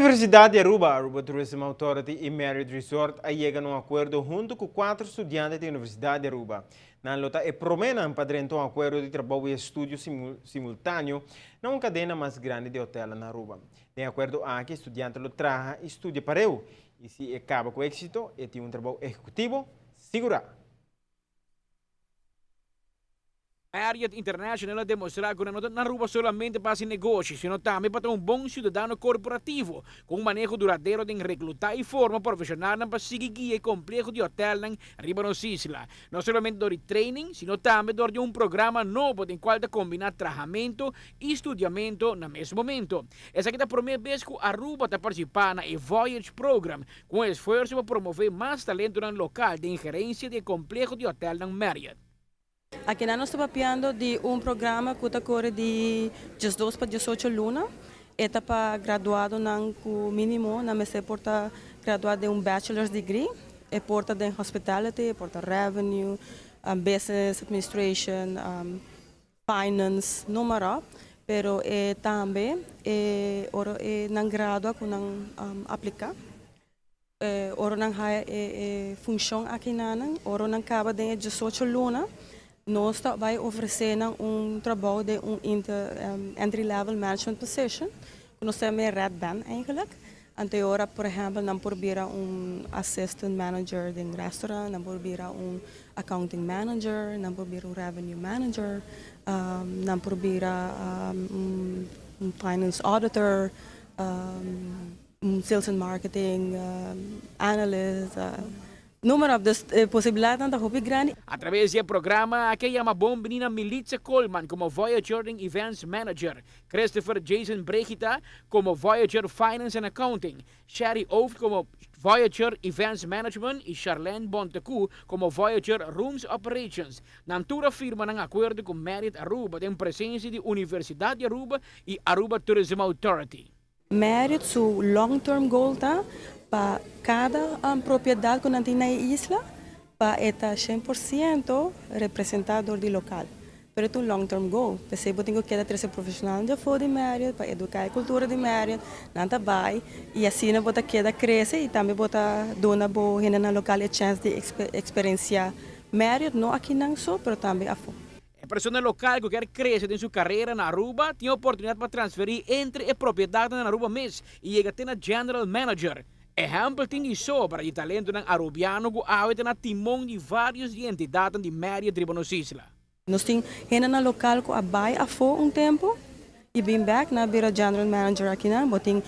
Universidade de Aruba, Aruba Tourism Authority e Marriott Resort chegam a um acordo junto com 4 estudantes da Universidade de Aruba. Na luta e promenam para um acordo de trabalho e estudo simultâneo numa cadeia mais grande de hotel na Aruba. De acordo a que estudante lo traja e estuda para eu, e se acaba com êxito, e tem um trabalho executivo seguro. Marriott International demonstrar que não Aruba solamente para negócios, sino também para um bom cidadão corporativo, com um manejo duradouro de recrutar e forma profissional para seguir guia complexo de hotel na Ribanos Isla. Não somente de training, sino também de um programa novo em qual combinar trabalhamento e estudamento no mesmo momento. Essa aqui é a primeira vez que Aruba está participando no Voyage Program, com esforço para promover mais talento no local de gerência de complexo de hotel na Marriott. Aqui nós estamos mapeando de um programa que está correndo de 12 para 18 alunos. Está para graduado no mínimo, na mesa porta graduado de um bachelor's degree, e porta de hospitality, porta revenue, business administration, finance, número. Pero também oro não gradua com não aplicar. Oro não há função aqui não, oro não acaba de 18 alunos. Nós vai oferecer trabalho de entry-level management position. Nós temos red band eigenlijk. Anterior, por exemplo, nós proberen assistant manager de restaurant, nós proberen accounting manager, nós proberen revenue manager, nós proberen finance auditor, sales and marketing analyst. Número de possibilidades da hobby grande. Através do programa, aqui chama bom menina Militza Coleman como Voyager Events Manager, Christopher Jason Brechita como Voyager Finance and Accounting, Sherry Oath como Voyager Events Management e Charlene Bontecu como Voyager Rooms Operations. Natura firma ng acordo com Marriott Aruba em presença de Universidade de Aruba e Aruba Tourism Authority. Marriott, seu long-term goal tá para cada propriedade que tem na isla, para estar 100% representado do local. Pero é um long-term goal. Você tem que ter profissional de fora de Marriott, para educar a cultura de Marriott, não vai, e assim você queda crescer e também você dona boa na local a chance de experienciar Marriott, não aqui não só, mas também a fora. A pessoa local que quer crescer em sua carreira na Aruba tem a oportunidade para transferir entre a propriedade na Aruba mesmo e chega a ter General Manager. Exemplo tem de sobra de talento ng arubiano que awit na timong de vários de entidades de Marriott Ribanos Isla. Nós temos gente na local que abai a fo tempo e bem back na bira general manager aqui na, boting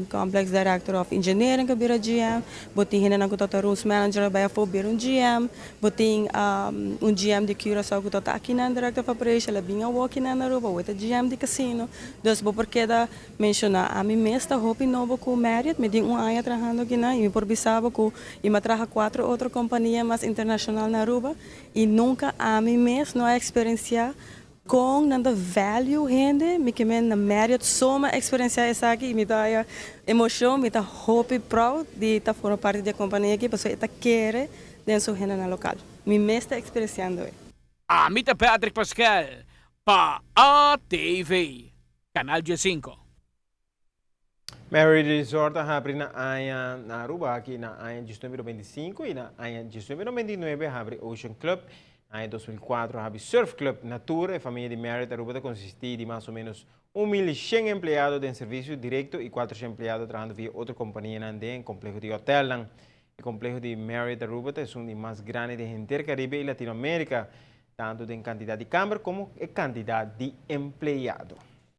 complex director of engineering que bira GM, boting gente na kutota rooms manager abai a fo bira GM, boting GM de Curaçao kutota aqui na director of operation, labing a walk na Aruba, weta GM de casino. Dus bo porque da mencionar a mim mesta hopi novo com Marriott, me ding ano trabajando aqui na, e me porbisava com e me traja 4 outras companhias mais internacional na Aruba e nunca a mim mes não experienciar com nada value rende, me que na Marriott soma experiência essa aqui, me dá emoção, me dá hope proud de estar fora parte da companhia aqui, porque está querer dentro renda na local. Me está experienciando. A mim é Patrick Pascal para a TV, Canal G5. Marriott Resort abre na Aruba aqui na ano de 2025 e na ano de 2029 abre Ocean Club. Em 2004, a Surf Club Natura, a família de Marriott Aruba consistia de mais ou menos 1.100 empregados em serviço direto e 400 empregados trabalhando via outra companhia em complexo de hotel. O complexo de Marriott Aruba é um dos mais grandes de Intercaribe e Latinoamérica, tanto em quantidade de câmara como em quantidade de empregados.